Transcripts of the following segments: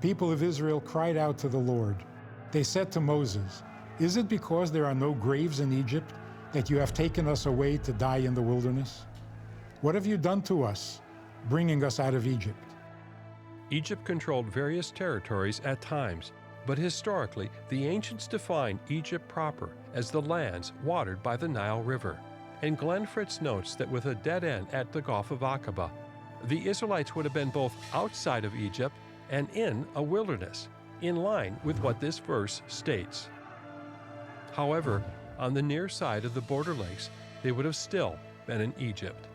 people of Israel cried out to the Lord. They said to Moses, "Is it because there are no graves in Egypt that you have taken us away to die in the wilderness? What have you done to us, bringing us out of Egypt?" Egypt controlled various territories at times, but historically, the ancients defined Egypt proper as the lands watered by the Nile River. And Glenn Fritz notes that with a dead end at the Gulf of Akaba, the Israelites would have been both outside of Egypt and in a wilderness, in line with what this verse states. However, on the near side of the border lakes, they would have still been in Egypt.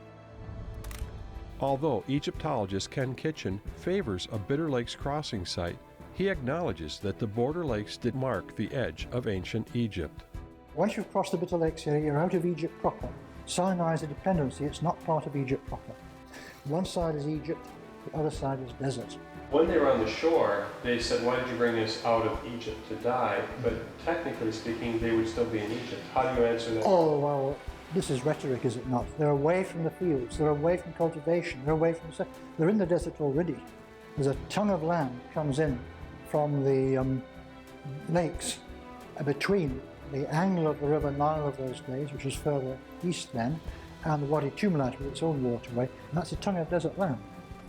Although Egyptologist Ken Kitchen favors a Bitter Lakes crossing site, he acknowledges that the border lakes did mark the edge of ancient Egypt. Once you've crossed the Bitter Lakes here, you're out of Egypt proper. Sinai is a dependency, it's not part of Egypt proper. One side is Egypt, the other side is desert. When they were on the shore, they said, "Why did you bring us out of Egypt to die?" But technically speaking, they would still be in Egypt. How do you answer that? Oh, well, this is rhetoric, is it not? They're away from the fields, they're away from cultivation, they're in the desert already. There's a tongue of land comes in from the lakes between the angle of the River Nile of those days, which is further east then, and the Wadi Tumilat with its own waterway, and that's a tongue of desert land.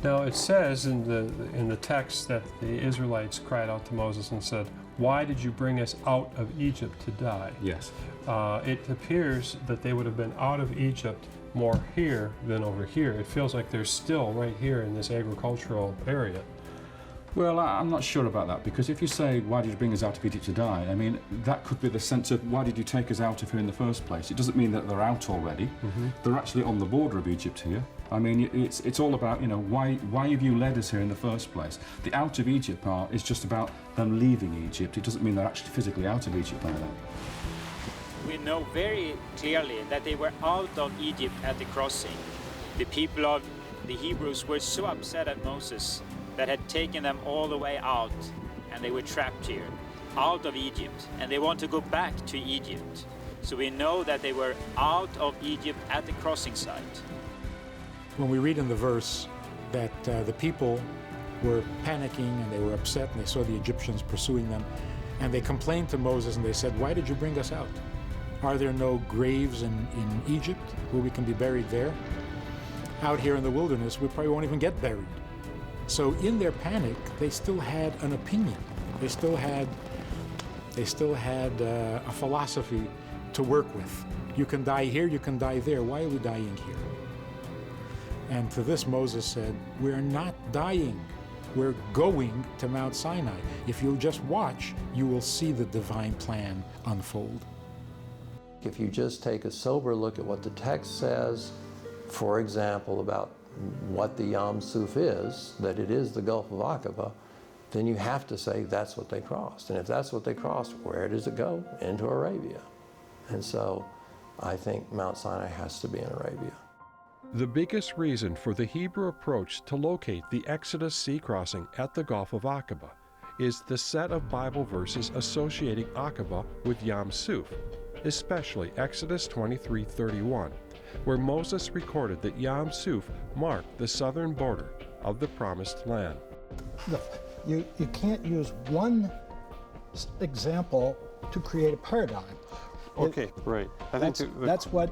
Now it says in the text that the Israelites cried out to Moses and said, "Why did you bring us out of Egypt to die?" Yes. It appears that they would have been out of Egypt more here than over here. It feels like they're still right here in this agricultural area. Well, I'm not sure about that, because if you say, "Why did you bring us out of Egypt to die?" I mean, that could be the sense of, why did you take us out of here in the first place? It doesn't mean that they're out already. Mm-hmm. They're actually on the border of Egypt here. I mean, it's all about, you know, why have you led us here in the first place? The out of Egypt part is just about them leaving Egypt. It doesn't mean they're actually physically out of Egypt by then. We know very clearly that they were out of Egypt at the crossing. The people of the Hebrews were so upset at Moses that had taken them all the way out, and they were trapped here, out of Egypt, and they want to go back to Egypt. So we know that they were out of Egypt at the crossing site. When we read in the verse that the people were panicking and they were upset and they saw the Egyptians pursuing them, and they complained to Moses and they said, "Why did you bring us out? Are there no graves in Egypt where we can be buried there? Out here in the wilderness, we probably won't even get buried." So in their panic, they still had an opinion. They still had a philosophy to work with. You can die here, you can die there. Why are we dying here? And to this Moses said, "We're not dying. We're going to Mount Sinai. If you'll just watch, you will see the divine plan unfold." If you just take a sober look at what the text says, for example, about what the Yam Suph is, that it is the Gulf of Akaba, then you have to say that's what they crossed. And if that's what they crossed, where does it go? Into Arabia. And so I think Mount Sinai has to be in Arabia. The biggest reason for the Hebrew approach to locate the Exodus sea crossing at the Gulf of Akaba is the set of Bible verses associating Aqaba with Yam Suph, especially Exodus 23:31, where Moses recorded that Yam Suph marked the southern border of the Promised Land. You can't use one example to create a paradigm. Okay, right. I think that's one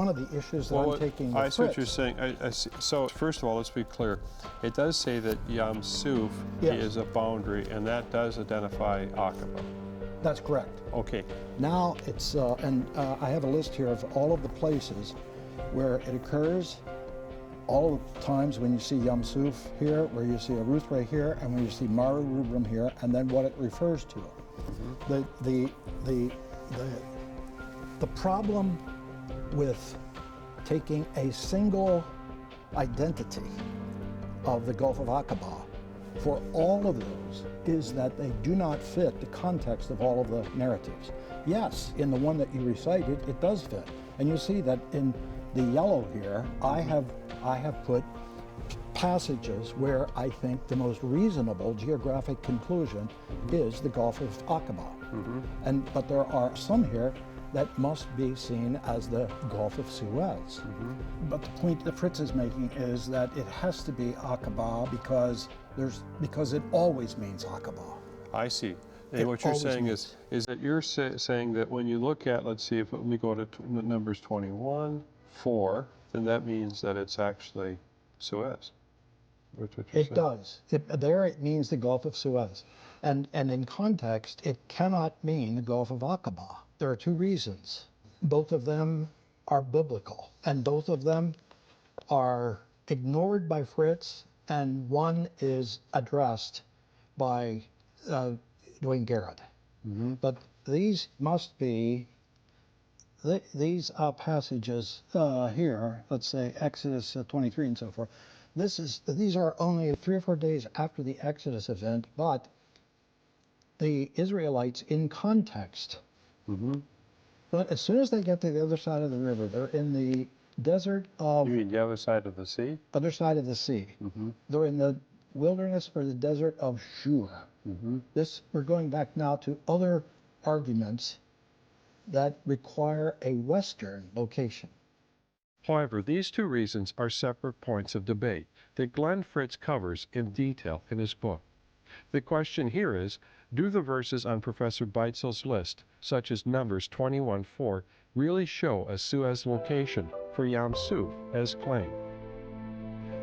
of the issues that I'm taking with I see what Fritz. you're saying. I see. So first of all, let's be clear. It does say that Yam Suph is a boundary, and that does identify Aqaba. That's correct. Okay. Now it's, I have a list here of all of the places where it occurs, all of the times when you see Yam Suph here, where you see a Ruth right here, and when you see Mara Rubrum here, and then what it refers to. Mm-hmm. The problem with taking a single identity of the Gulf of Akaba for all of those is that they do not fit the context of all of the narratives. Yes, in the one that you recited, it does fit. And you see that in the yellow here, I have put passages where I think the most reasonable geographic conclusion is the Gulf of Akaba. Mm-hmm. But there are some here that must be seen as the Gulf of Suez. Mm-hmm. But the point that Fritz is making is that it has to be Aqaba because because it always means Aqaba. I see. It And what you're always saying means. is that you're saying that when you look at, let's see, if we go to Numbers 21, 4, then that means that it's actually Suez. That's what you're It saying. does. There it means the Gulf of Suez. And in context, it cannot mean the Gulf of Aqaba. There are two reasons. Both of them are biblical, and both of them are ignored by Fritz, and one is addressed by Dwayne Garrett. But these must be, these passages here, let's say Exodus 23 and so forth, these are only 3 or 4 days after the Exodus event, but the Israelites in context, but as soon as they get to the other side of the river, they're in the desert of... You mean the other side of the sea? Other side of the sea. They're in the wilderness or the desert of Shur. We're going back now to other arguments that require a Western location. However, these two reasons are separate points of debate that Glenn Fritz covers in detail in his book. The question here is, do the verses on Professor Beitzel's list, such as Numbers 21:4, really show a Suez location for Yam Suph as claimed?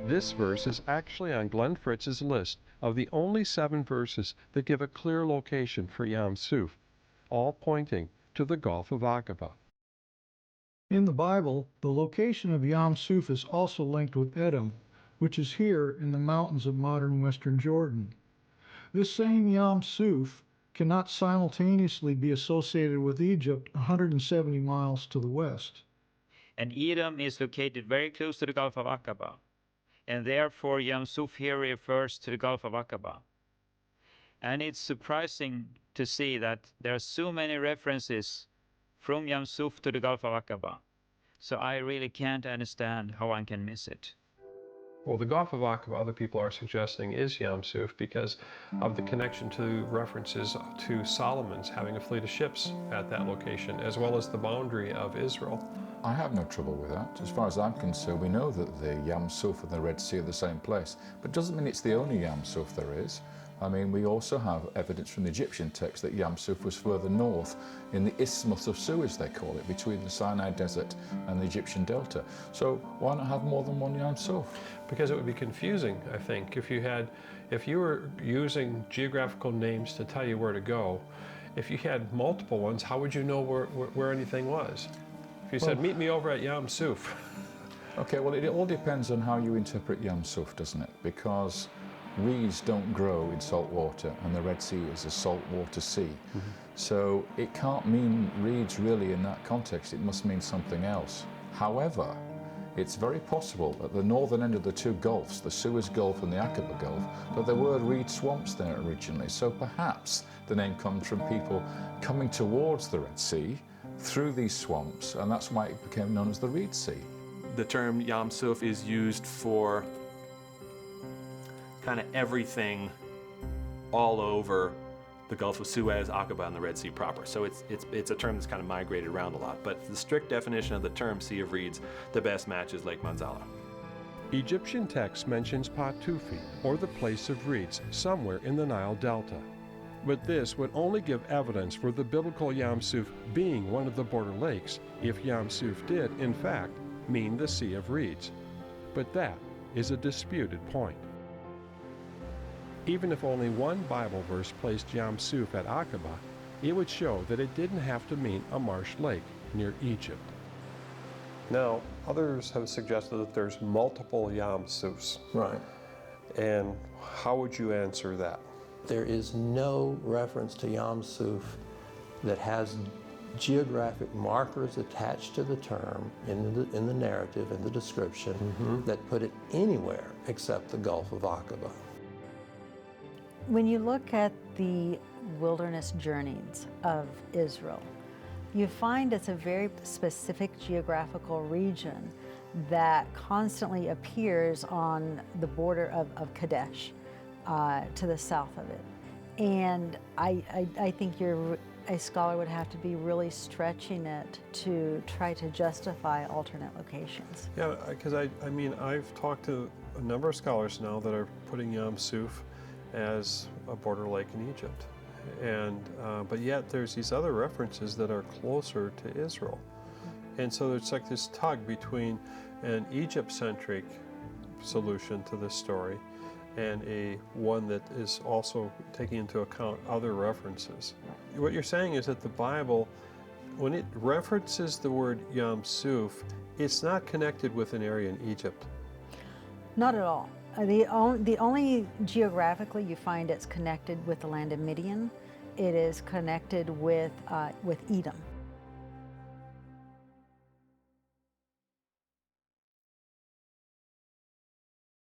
This verse is actually on Glenn Fritz's list of the only 7 verses that give a clear location for Yam Suph, all pointing to the Gulf of Aqaba. In the Bible, the location of Yam Suph is also linked with Edom, which is here in the mountains of modern western Jordan. This same Yam Suph cannot simultaneously be associated with Egypt 170 miles to the west. And Edom is located very close to the Gulf of Aqaba, and therefore Yam Suph here refers to the Gulf of Aqaba. And it's surprising to see that there are so many references from Yam Suph to the Gulf of Aqaba. So I really can't understand how one can miss it. Well, the Gulf of Akaba, other people are suggesting, is Yam Suph because of the connection to references to Solomon's having a fleet of ships at that location, as well as the boundary of Israel. I have no trouble with that. As far as I'm concerned, we know that the Yam Suph and the Red Sea are the same place, but it doesn't mean it's the only Yam Suph there is. I mean, we also have evidence from the Egyptian text that Yam Suph was further north in the Isthmus of Suez, they call it, between the Sinai Desert and the Egyptian Delta. So why not have more than one Yam Suph? Because it would be confusing, I think, if you were using geographical names to tell you where to go. If you had multiple ones, how would you know where anything was? If you said, meet me over at Yam Suph. Okay, well, it all depends on how you interpret Yam Suph, doesn't it? Because reeds don't grow in salt water, and the Red Sea is a saltwater sea. So it can't mean reeds really in that context. It must mean something else. However, it's very possible at the northern end of the two gulfs, the Suez Gulf and the Aqaba Gulf, that there were reed swamps there originally. So perhaps the name comes from people coming towards the Red Sea through these swamps, and that's why it became known as the Reed Sea. The term Yam Suph is used for kind of everything all over the Gulf of Suez, Aqaba, and the Red Sea proper. So it's a term that's kind of migrated around a lot. But the strict definition of the term Sea of Reeds, the best match is Lake Manzala. Egyptian text mentions Patufi, or the place of reeds, somewhere in the Nile Delta. But this would only give evidence for the biblical Yam Suph being one of the border lakes if Yam Suph did, in fact, mean the Sea of Reeds. But that is a disputed point. Even if only one Bible verse placed Yam Suph at Aqaba, it would show that it didn't have to mean a marsh lake near Egypt. Now, others have suggested that there's multiple Yam Suphs. Right. And how would you answer that? There is no reference to Yam Suph that has geographic markers attached to the term in the narrative and the description that put it anywhere except the Gulf of Aqaba. When you look at the wilderness journeys of Israel, you find it's a very specific geographical region that constantly appears on the border of Kadesh to the south of it. And I think a scholar would have to be really stretching it to try to justify alternate locations. Yeah, because I mean, I've talked to a number of scholars now that are putting Yam Suph as a border lake in Egypt. And, but yet there's these other references that are closer to Israel. And so there's like this tug between an Egypt-centric solution to this story and a one that is also taking into account other references. What you're saying is that the Bible, when it references the word Yam Suph, it's not connected with an area in Egypt. Not at all. The only geographically you find it's connected with the land of Midian. It is connected with Edom.